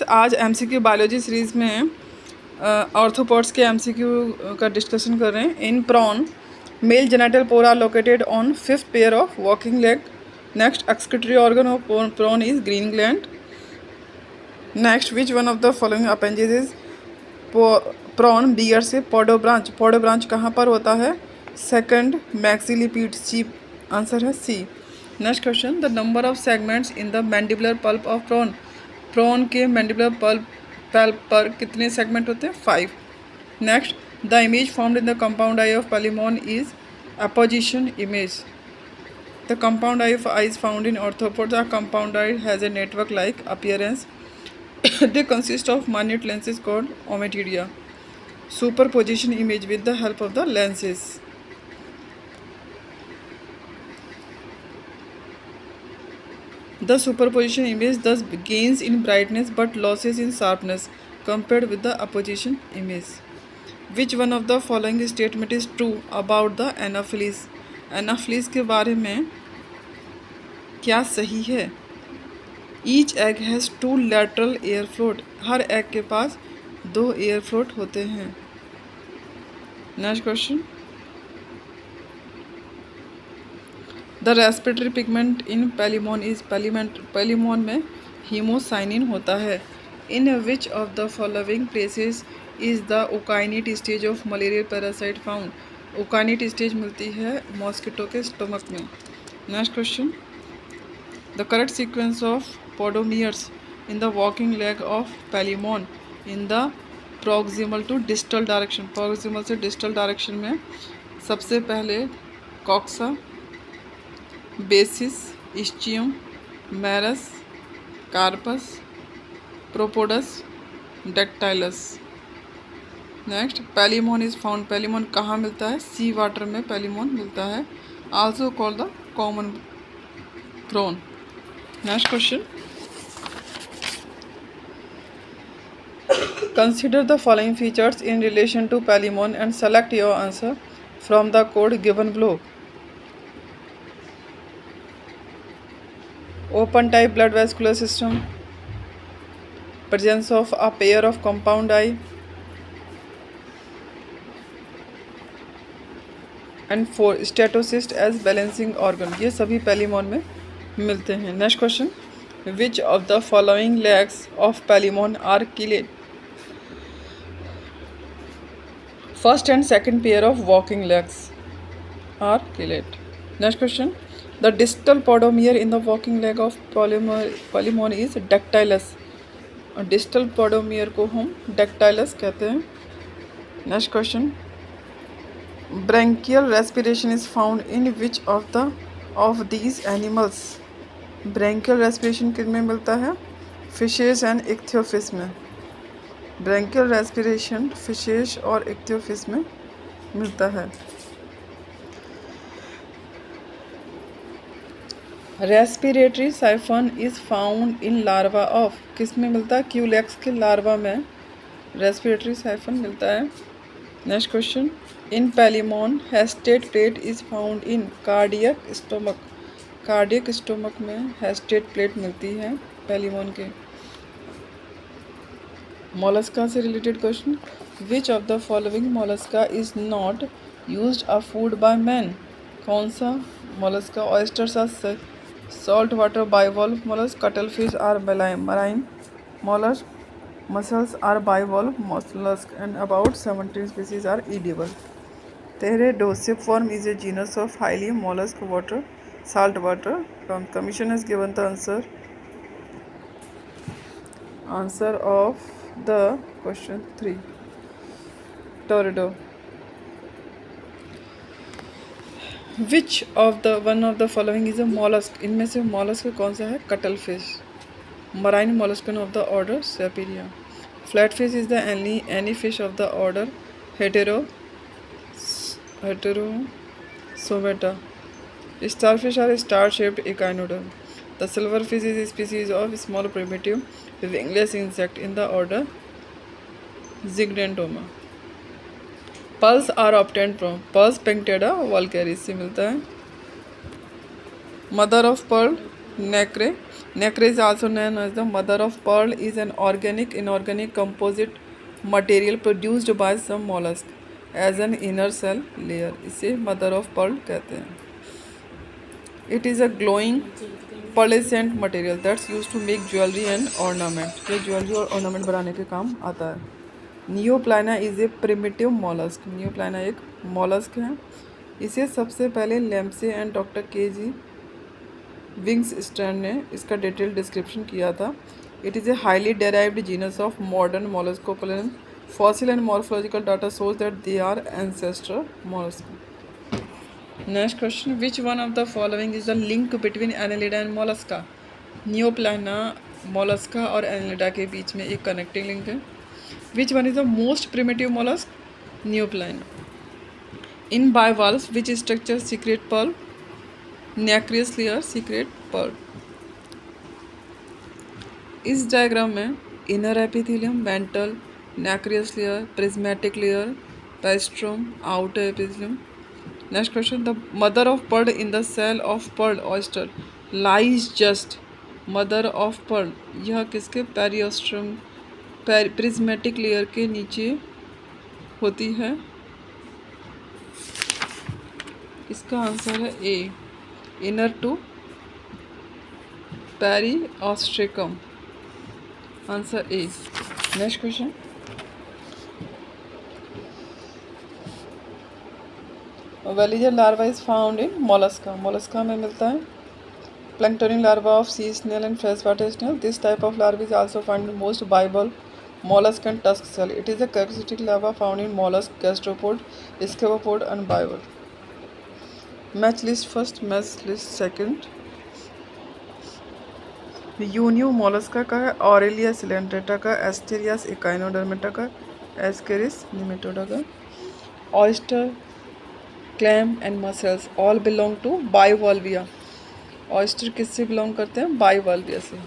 Students, आज MCQ biology series में ऑर्थोपॉड्स के एमसीक्यू का डिस्कशन कर रहे हैं। In prawn, male genital pore are located on 5th pair of walking leg. Next, excretory organ of prawn is green gland. Next, which one of the following appendages is prawn bears पॉडो branch. पॉडो branch कहाँ पर होता है? Second, मैक्सिलिपिड C. Answer है C. Next question, the number of segments in the mandibular palp of prawn. Prawn के mandibular palp पर कितने सेगमेंट होते हैं? 5। Next, the image formed in the compound eye of Palaemon is apposition image. The compound eye of eye is found in arthropods. The compound eye has a network like appearance. They consist of minute lenses called ommatidia. Superposition image with the help of the lenses. The superposition image thus gains in brightness but losses in sharpness compared with the opposition image. Which one of the following statement is true about the anopheles? Anopheles के बारे में क्या सही है? Each egg has 2 lateral air float. हर egg के पास 2 air float होते हैं। Next question, the respiratory pigment in Palaemon is Palaemon में हीमोसाइनिन होता है। In which of the following places is the ookinete stage of malaria parasite found. Ookinete stage मिलती है मॉस्किटो के स्टमक में। Next question, the correct sequence of podomeres in the walking leg of Palaemon in the proximal to distal direction। proximal से distal direction में सबसे पहले coxa, basis, ischium, merus, carpus, propodus, dactylus. Next, Palaemon is found. Palaemon कहाँ मिलता है? Sea water में Palaemon मिलता है, also called the common prawn. Next question, consider the following features in relation to Palaemon and select your answer from the code given below. Open type blood vascular system, presence of a pair of compound eye, and 4 statocyst as balancing organ। ये सभी पैलिमॉन में मिलते हैं। Next question, which of the following legs of पैलिमॉन are chelate? First and second pair of walking legs are chelate. Next question, the distal podomere in the walking leg of पैलिमॉन is dactylus। distal podomere को हम dactylus कहते हैं। Next question, branchial respiration is found in which of these animals? branchial respiration किन में मिलता है? fishes and ichthyofish में। Branchial respiration fishes और इक्थियोफिश में मिलता है। Respiratory siphon is found in larva of. किस में मिलता है? क्यूलेक्स के लार्वा में रेस्पिरेटरी साइफन मिलता है। Next question, in Palaemon hastate plate is found in cardiac stomach. Cardiac stomach में हेस्टेट प्लेट मिलती है पैलिमॉन के। मोलस्का से related question, which of the following Mollusca is not used a food by man. कौन सा Mollusca? Oysters are salt water bivalve mollusc, cuttle fish are marine mollusc, mussels are bivalve mollusc, and about 17 species are edible. Teredociform is a genus of highly mollusk water salt water. Commission has given the answer of the question 3, Teredo. Which of the one of the following is a mollusk? इनमें से mollusk कौन सा है? Cuttle fish. marine molluscan of the order Saperia. Flatfish is the any fish of the order Heterosomata. Starfish are star-shaped echinoderm. The silverfish is a species of small primitive wingless insect in the order Zygdentoma. Pulse are obtained from Pulse punctata vulgaris से मिलता है। Mother of pearl Nacre Nacre is also known as the mother of pearl, is an organic inorganic composite material produced by some mollusk as an inner cell layer. इसे mother of pearl कहते हैं. It is a glowing pearlescent material that's used to make jewelry and ornament. ये jewellery और ornament बनाने के काम आता है. नियोप्लाना इज ए प्रिमिटिव मॉलस्क. नियोप्लाना एक मॉलस्क है. इसे सबसे पहले लेम्से एंड डॉक्टर के जी विंग्स स्टैंड ने इसका डिटेल डिस्क्रिप्शन किया था. It is a highly derived genus of modern molluscopolan. Fossil and morphological data shows that they are ancestor mollusc. Next question, which one of the following is the link between Annelida and Mollusca. Neopilina Mollusca और Annelida के बीच में एक connecting link है. Which one is the most primitive mollusc. Neopilina. In bivalves which structure secrete pearl. Nacreous layer secrete pearl. इस diagram में inner epithelium, ventral, nacreous layer, prismatic layer, periostracum, outer epithelium. Next question, the mother of pearl in the shell of pearl oyster lies just. Mother of pearl यह किसके पेरियोस्ट्रम prismatic layer के नीचे होती है. इसका answer है A, inner to periostracum. Answer A. Next question, veliger larva is found in Mollusca. Mollusca में मिलता है. Planktonic larva of sea snail and fresh water snail. This type of larva is also found in most bivalve mollusk and tusk shell. It is a characteristic larva found in mollusk, gastropod, scapopod and bivalve. Match list first, match list second. Unio Mollusca का है, Aurelia Coelenterata का, Asterias Echinodermata का, Ascaris Nematoda का. Oyster, clam and mussels all belong to Bivalvia. Oyster किससे belong करते हैं. बाइवॉल्विया से.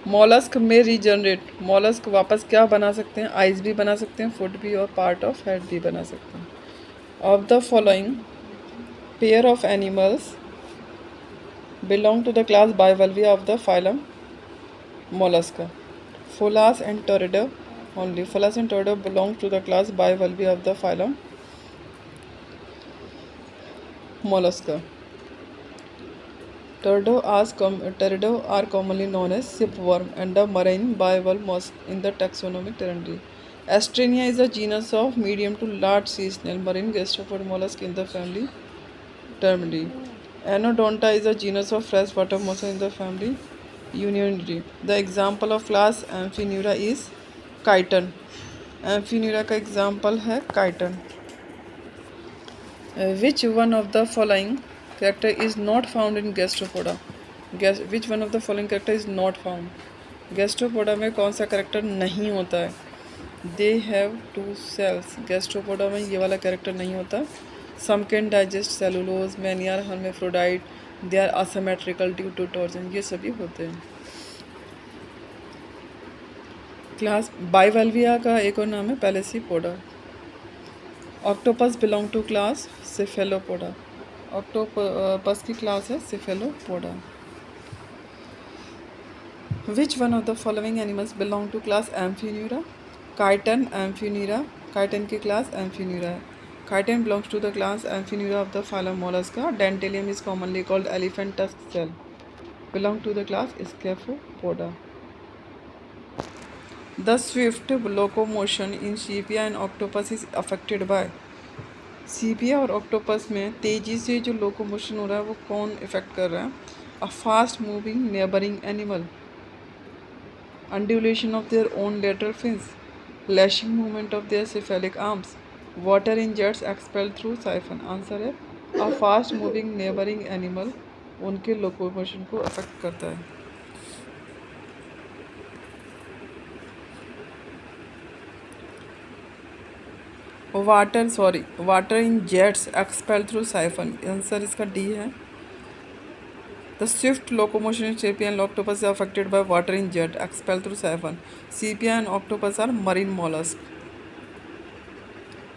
Mollusc में रीजनरेट. मॉलस्क वापस क्या बना सकते हैं. आइज भी बना सकते हैं, फुट भी और पार्ट ऑफ हेड भी बना सकते हैं. Of the following pair of animals belong to the class Bivalvia of the phylum Mollusca. Pholas and Teredo only. Phallus and Turtle belong to the class Bivalvia of the phylum Mollusca. Turtle are commonly known as shipworm and the marine bivalve in the taxonomic territory. Astrenia is a genus of medium to large sea snail, marine gastropod mollusk in the family Termidae. Anodonta is a genus of freshwater mossa in the family Unionidae. The example of class Amphineura is chiton. Amphineura का example है chiton. Which one of the following character is not found in Gastropoda. Which one of the following character is not found. Gastropoda में कौन सा कैरेक्टर नहीं होता है. They have two shells. Gastropoda में ये वाला कैरेक्टर नहीं होता. Some can digest cellulose, many are hermaphrodite, they are asymmetrical due to torsion. ये सभी होते हैं. क्लास बाइवल्विया का एक और नाम है Pelecypoda. Octopus belong to class Cephalopoda. Octopus की क्लास है Cephalopoda. Which one of the following animals belong to class Amphineura. Chiton, Amphineura. Chiton की क्लास एम्फीन्यूरा है. Chiton belongs to the class Amphineura of the phylum Mollusca. Dentalium is commonly called elephant tusk shell. Belong to the class Scaphopoda. The swift locomotion in sepia and octopus is affected by. sepia और octopus में तेज़ी से जो locomotion हो रहा है वो कौन इफेक्ट कर रहा है. A fast moving neighboring animal, undulation of their own lateral fins, lashing movement of their cephalic arms, water in jets expelled through siphon. Answer है a fast moving neighboring animal उनके लोकोमोशन को affect करता है. Water in jets expel through siphon. Answer इसका D है. The swift locomotion in sepia and octopus is affected by water in jet expel through siphon. Sepia and octopus are marine mollusc.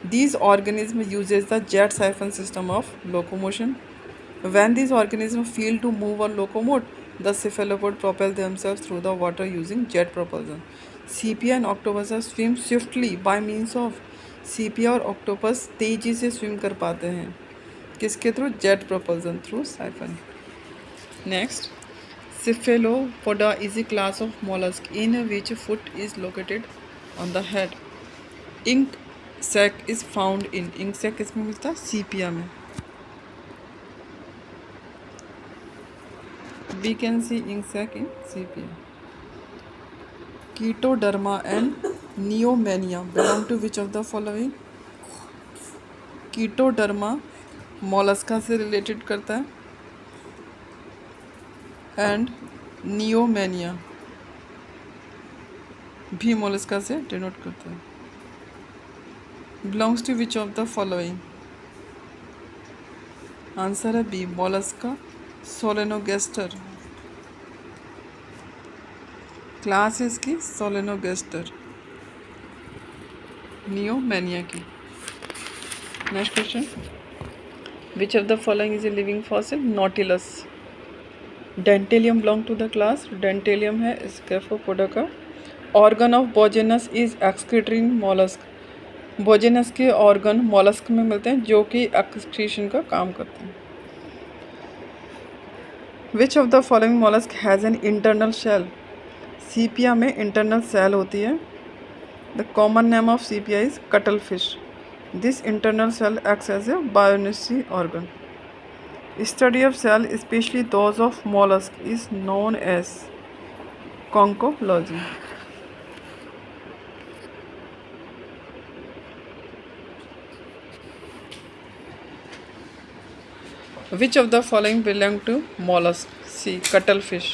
These organism uses the jet siphon system of locomotion. When these organisms fail to move or locomote, the cephalopod propel themselves through the water using jet propulsion. Sepia and octopus swim swiftly by means of sepia और octopus तेजी से swim कर पाते हैं किसके through? Jet propulsion through siphon. Next, cephalopoda is a class of mollusk in which foot is located on the head. Ink sac is found in ink sac किसमें मिलता है? sepia में. We can see ink sac in sepia. Ketoderma and Neomania belong to which of the following? Chaetoderma Mollusca से related करता है and नियोमेनिया भी Mollusca से denote करता है. Belongs to which of the following? Answer है बी, मोलस्का सोलेनोगेस्टर. क्लास है इसकी सोलेनोगेस्टर, नियोमेनिया की. Next question, which of the following is a living fossil? Nautilus. Dentalium belong to the class, Dentalium है Scaphopoda का. Organ of Bojanus is excretory mollusc. Bojanus के organ mollusc में मिलते हैं जो कि एक्सक्रीशन का काम करते हैं. Which of the following mollusc has an internal shell? Sepia में इंटरनल सेल होती है. The common name of Sepia is cuttle fish. This internal shell acts as a buoyancy organ. Study of cell, especially those of mollusk, is known as conchology. Which of the following belong to mollusk? C. cuttlefish.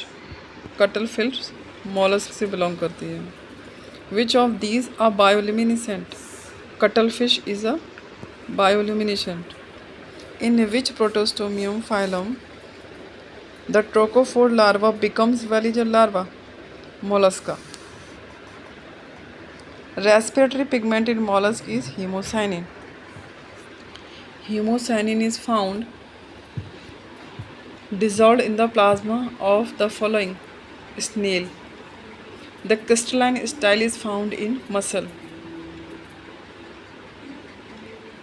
Cuttlefish mollusk से belong करती है. Which of these are bioluminescent? Cuttlefish is a bioluminescent. In which protostomium phylum the trochophore larva becomes veliger larva? Mollusca. Respiratory pigment in mollusk is hemocyanin. Hemocyanin is found dissolved in the plasma of the following: snail. The crystalline style is found in mussel.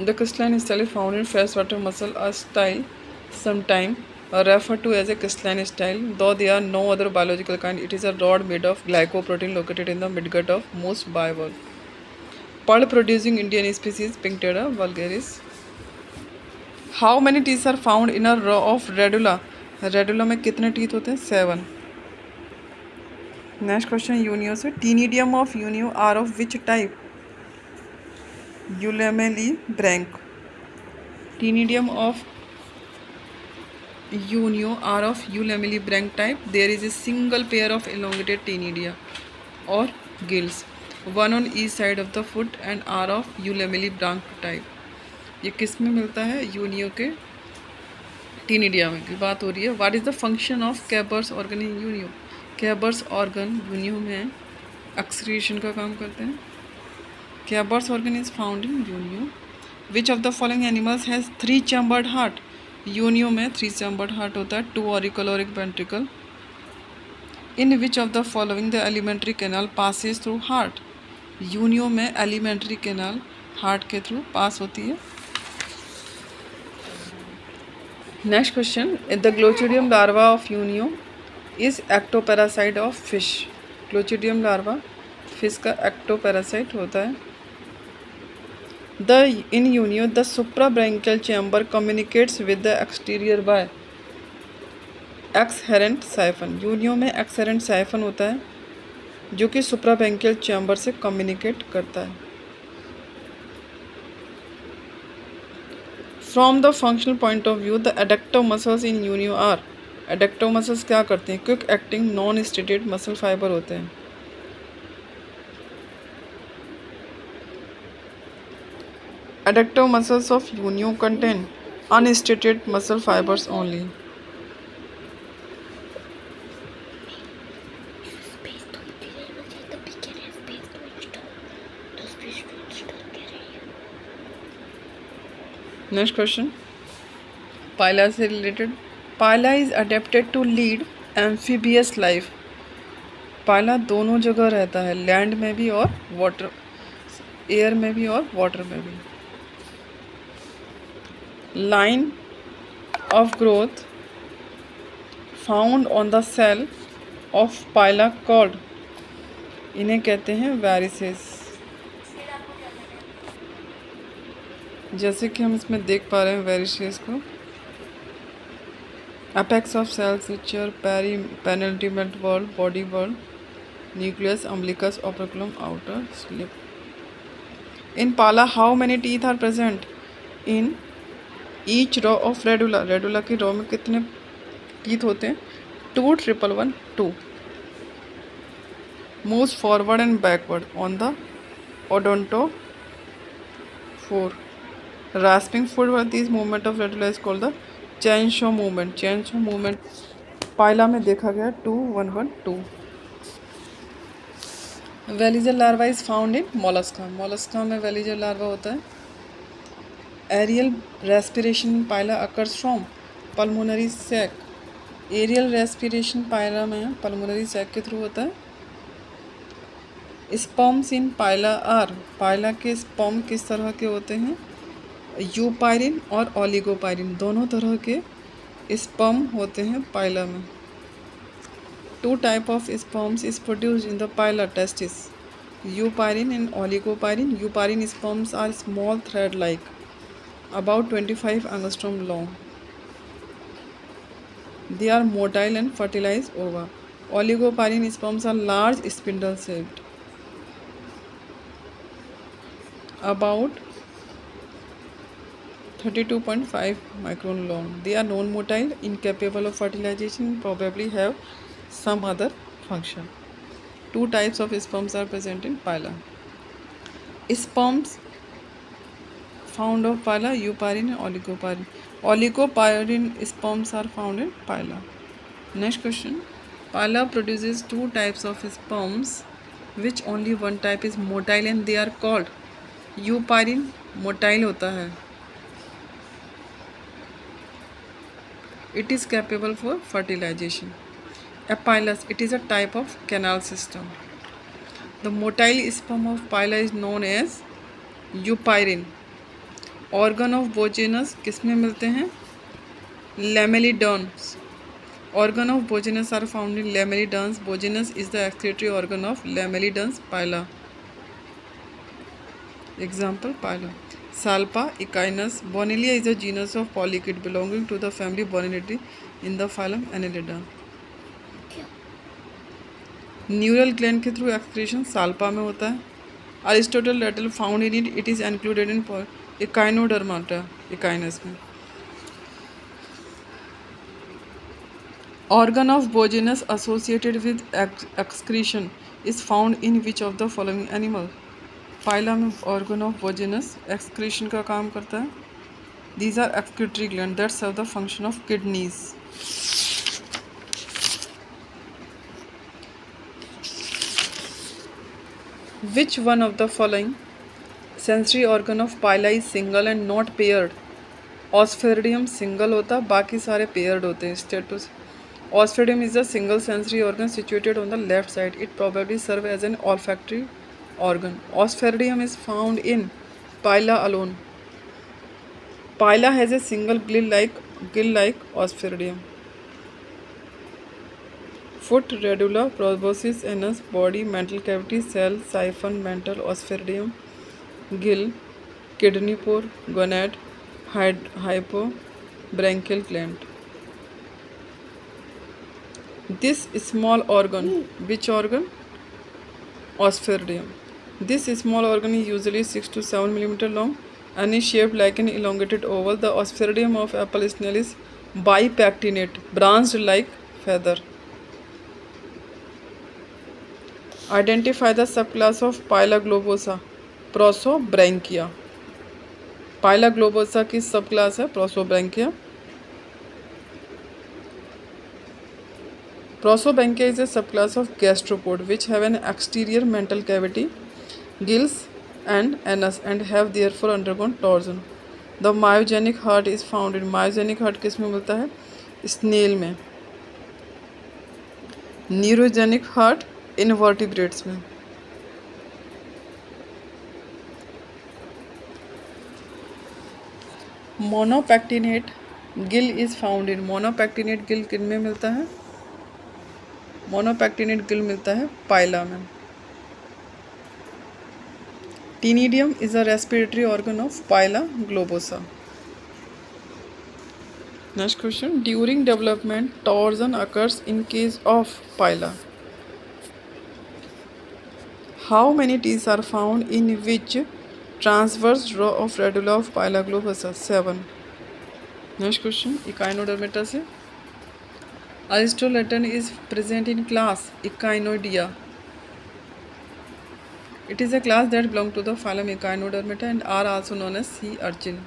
The crystalline style is found in freshwater mussel, a style sometimes referred to as a crystalline style, though there are no other biological kind. It is a rod made of glycoprotein located in the midgut of most bivalve. Pearl-producing Indian species Pinctada vulgaris. How many teeth are found in a row of Radula? Radula में कितने teeth होते हैं? 7. Next question, Unio से. Tenidium of Unio are of which type? Eulemeli-Branch. Tenidium of Unio are of Eulemeli-Branch type. There is a single pair of elongated tenidia or gills, one on each side of the foot, and are of Eulemeli-Branch type. ये किस में मिलता है? Unio के टीनिडिया में की बात हो रही है. What is the function of Keber's organ in Unio? Keber's organ Unio में एक्सक्रीशन का काम करते हैं. Keber's organ is found in Unio. Which of the following animals has 3 chambered heart? Unio में 3 चैम्बर्ड हार्ट होता है, 2 ऑरिकल और 1 ventricle. In which of the following the alimentary canal passes through heart? Unio में alimentary canal heart के through pass होती है. Next question, the glochidium larva of Unio is ectoparasite of fish. Glochidium larva fish का ectoparasite होता है. In Unio, the suprabranchial chamber communicates with the exterior by exherent siphon. Unio में exherent siphon होता है जो कि suprabranchial chamber से communicate करता है. From the functional point of view, the adductor muscles in Unio are. Adductor muscles क्या करते हैं? Quick acting non-stated muscle fiber होते हैं. Adductor muscles of Unio contain unstated muscle fibers only. Next question. Pila से related, Pila is adapted to lead amphibious life. Pila दोनों जगह रहता है, लैंड में भी और वाटर, एयर में भी और वाटर में भी। Line of growth found on the shell of Pila called, इन्हें कहते हैं वेरिसेस। जैसे कि हम इसमें देख पा रहे हैं वेरिसेस को, apex of shells structure, peri penultimate wall, body wall, nucleus, umbilicus, operculum, outer slip. In Pila how many teeth are present in each row of radula, radula की रो में कितने टीथ होते हैं? 2, 1, 2। Moves forward and backward on the odontophore. Rasping food where this movement of radula is called the chain saw movement. Chain saw movement Pila में देखा गया 2, 1, 1, 2। Veliger larva is found in Mollusca, Mollusca में veliger larva होता है। Aerial respiration Pila occurs from pulmonary sac, aerial respiration Pila में pulmonary sac के through होता है। स्पर्म्स इन पाइला आर, पाइला के स्पर्म किस तरह के होते हैं? यूपायरिन और ओलिगोपायरिन, दोनों तरह के स्पर्म होते हैं पाइला में। 2 type of sperms is produced in the pila testis, euparin and oligoparin. Euparin sperms are small thread-like, about 25 angstrom long. They are motile and fertilize ova. Oligoparin sperms are large spindle-shaped, about 32.5 micron long. They are non-motile, incapable of fertilization, and probably have some other function. 2 types of sperms are present in pila. Sperms found of pila, euparin and oligoparin. Oligoparin sperms are found in pila. Next question. Pila produces 2 types of sperms, which only one type is motile and they are called. euparin motile होता है, it is capable for fertilization. Apilus, it is a type of canal system. The motile sperm of pila is known as euparin. Organ of Bogenus किसमें मिलते हैं? Lamellidons. Organ of Bogenus are found in Lamellidons. Bogenus is the excretory organ of Lamellidons pila. Example pila. Salpa, Echinus. Bonilia is a genus of polychaete belonging to the family Boninidae in the phylum Annelida. Neural gland के through excretion Salpa में होता है। Aristotle lantern found in it is included in Echinodermata, Echinus में। Organ of Bojanus associated with excretion is found in which of the following animal? Pila में organ of Bojanus excretion का काम करता है। These are excretory gland that serve the function of kidneys. Which one of the following sensory organ of pila is single and not paired? Osphaeridium single होता, बाकी सारे paired होते हैं। Status. Osphaeridium is a single sensory organ situated on the left side. It probably serves as an olfactory organ. Osphaeridium is found in pila alone. Pila has a single gill-like osphaeridium. Foot, radula, proboscis, anus, body, mental cavity, cell, siphon, mental, osphaeridium, gill, kidney pore, gonad, hypobranchial gland. This small organ, which organ? Osphaeridium. This small organ is usually 6 to 7 mm long and is shaped like an elongated oval. The osphaeridium of apple snail is bipectinate, branched like feather. Identify the subclass of Pila globosa, Prosobranchia. Pila globosa की subclass है Prosobranchia. Prosobranchia is a subclass of gastropod which have an exterior mental cavity, gills and anus and have therefore undergone torsion. The myogenic heart is found in, myogenic heart किस में मिलता है? Snail में। Neurogenic heart invertebrates में। Monopectinate gill is found in, monopectinate gill किन में मिलता है? मोनोपेक्टिनेट गिल मिलता है पाइला में। Ctenidium is a respiratory organ of Pila globosa. Next question, during development torsion occurs in case of Pila. How many teeth are found in which transverse row of radula of Pila globosa? 7. Next question, Echinodermata से Aristolaton is present in class Echinoidea. It is a class that belongs to the phylum Echinodermata and are also known as sea urchin.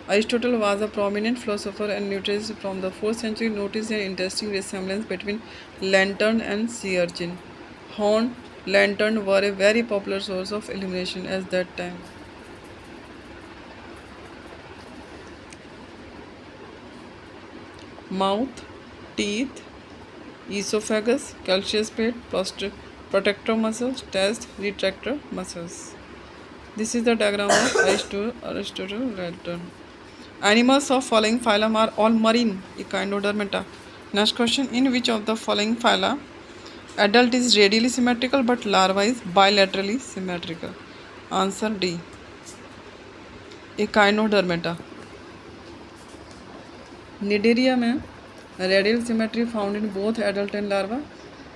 Aristotle was a prominent philosopher and naturalist from the 4th century. Noticed an interesting resemblance between lantern and sea urchin. Horned lantern were a very popular source of illumination at that time. Mouth, teeth, esophagus, calcaneus plate, protector muscles, test, retractor muscles. This is the diagram of Aristotle lantern. Animals of following phylum are all marine Echinodermata. Next question, in which of the following phyla adult is radially symmetrical but larva is bilaterally symmetrical? Answer D. Echinodermata. Cnidaria में radial symmetry found in both adult and larva.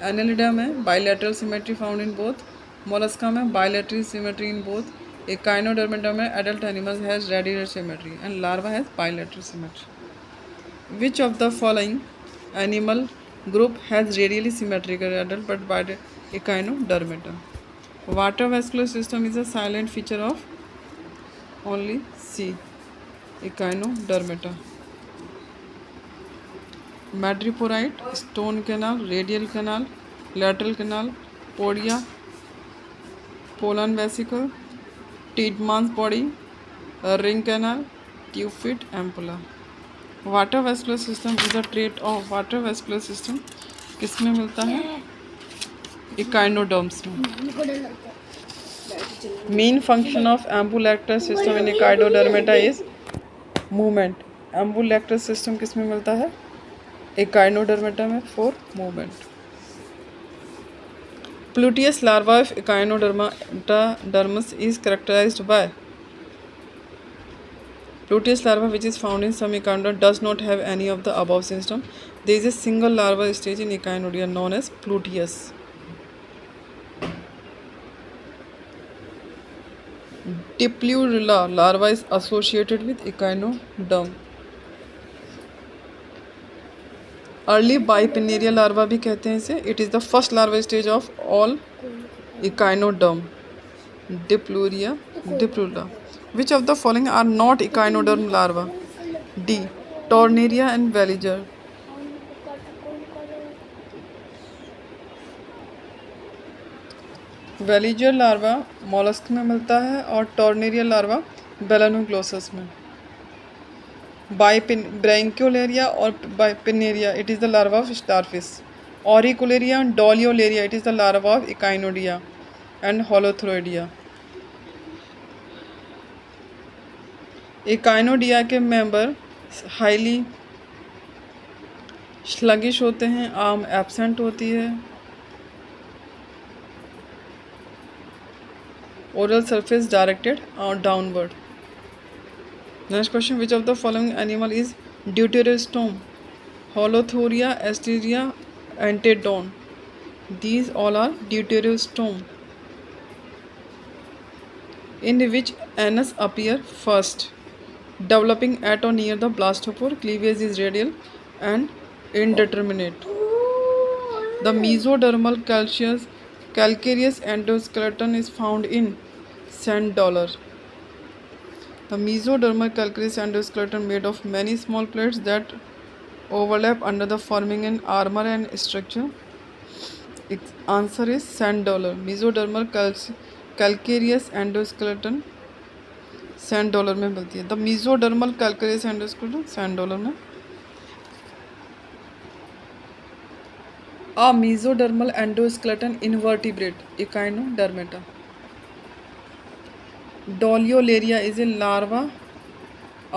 Annelida में bilateral symmetry found in both. Mollusca में bilateral symmetry in both. Echinodermata में adult animals has radial symmetry and larva has bilateral symmetry. Which of the following animal group has radially symmetrical adult but bilateral Echinodermata? Water vascular system is a silent feature of only C. Echinodermata. Madreporite, stone canal, radial canal, lateral canal, podia, pollen vesicle, Tiedemanns body, ring canal, tube feet, ampulla. Water vascular system is a trait of water vascular system किस में मिलता है? Echinoderms में. Main function of ambulacral system in Echinodermata is movement. Ambulacral system किस में मिलता है? Echinodermata में for movement. Pluteus larva of echinoderms is characterized by. Pluteus larva, which is found in some echinoderm, does not have any of the above system. There is a single larval stage in echinoderm known as Pluteus. Diplurilla larva is associated with echinoderm. Early bipinnaria larva भी कहते हैं इसे. It is the first larval stage of all echinoderm. Diplurilla. Which of the following are not echinoderm larva? D. Tornaria and Veliger. Veliger larva mollusk में मिलता है और Tornaria larva Belanoglossas में. Branchiolaria और Pinnaria, it is the larva of starfish. Auricularia and Doliolaria, it is the larva of Echinoidea and Holothroidea. Echinoidea के member highly sluggish होते हैं. Arm absent होती है. ओरल सरफेस डायरेक्टेड और downward. Next question, which of the following animal is deuterostome? Holothuria, Asterias, Antedon. These all are deuterostome. In which anus appear first? Developing at or near the blastopore. Cleavage is radial and indeterminate. The mesodermal calcareous endoskeleton is found in sand dollar. The mesodermal calcareous endoskeleton made of many small plates that overlap under the forming an armor and structure. Answer is sand dollar. Mesodermal calcareous endoskeleton sand dollar में मिलती है। The mesodermal calcareous endoskeleton sand dollar में। A mesodermal endoskeleton invertebrate Echinodermata. Doliolaria is a larva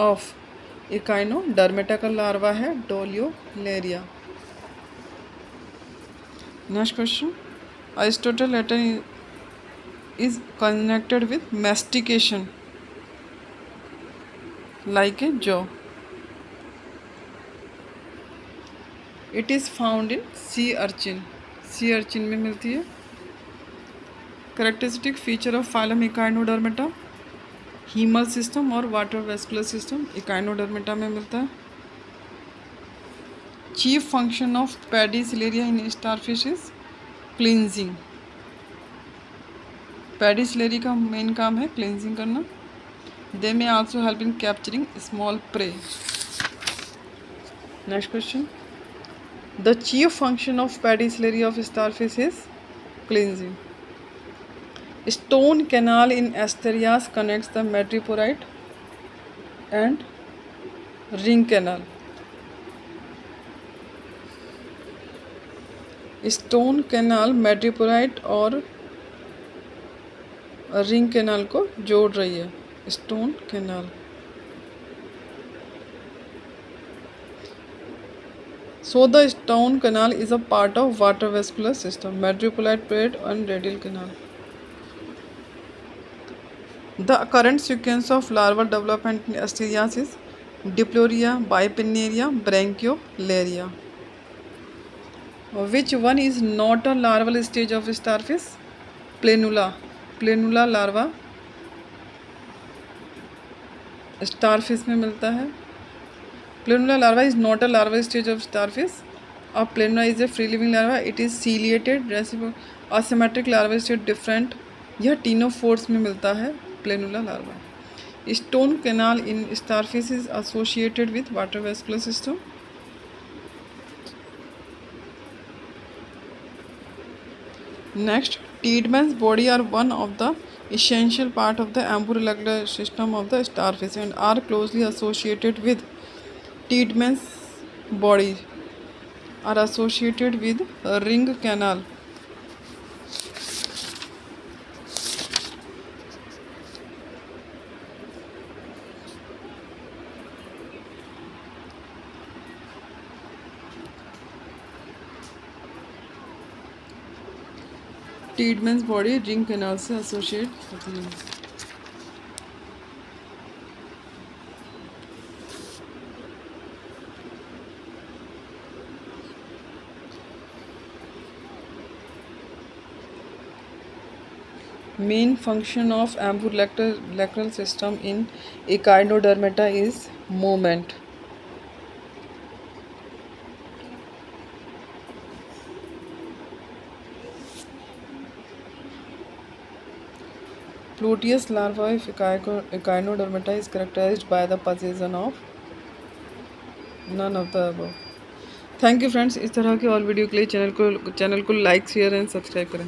of Echinodermata का larva है Doliolaria. Next question. Aristotle Latin is connected with mastication like a jaw. It is found in sea urchin. Sea urchin में मिलती है. Characteristic feature of phylum Echinodermata. Haemal system और water vascular system Echinodermata में मिलता है. Chief function of pedicellariae in starfish is cleansing. Pedicellariae का main काम है क्लींजिंग करना. They may also help in capturing small prey. Next question. The chief function of pedicellariae of starfish is cleansing. Stone canal in Asterias connects the madreporite and ring canal. Stone canal madreporite और ring canal को जोड़ रही है. Stone canal. So the stone canal is a part of water vascular system, madreporite parade and radial canal. The current sequence of larval development in Asterias is Diploria, Bipinnaria, Branchiolaria. Which one is not a larval stage of starfish? Planula. Planula larva starfish में मिलता है. Planula larva is not a larval stage of starfish. A planula is a free living larva. It is ciliated, asymmetric larval state different. यह ctenophores में मिलता है planula larva. Stone canal in starfish is associated with water vascular system. Next. Tiedeman's body are one of the essential part of the ambulatory system of the starfish and are closely associated with Tiedeman's body are associated with ring canal. Tiedeman's body ring canal से associate होती है. Main function of ambulacral system in Echinodermata is movement. Pluteus larva of Echinodermata is characterized by the possession of none of the above. Thank you friends. इस तरह के और video के लिए channel को लाइक शेयर एंड सब्सक्राइब करें.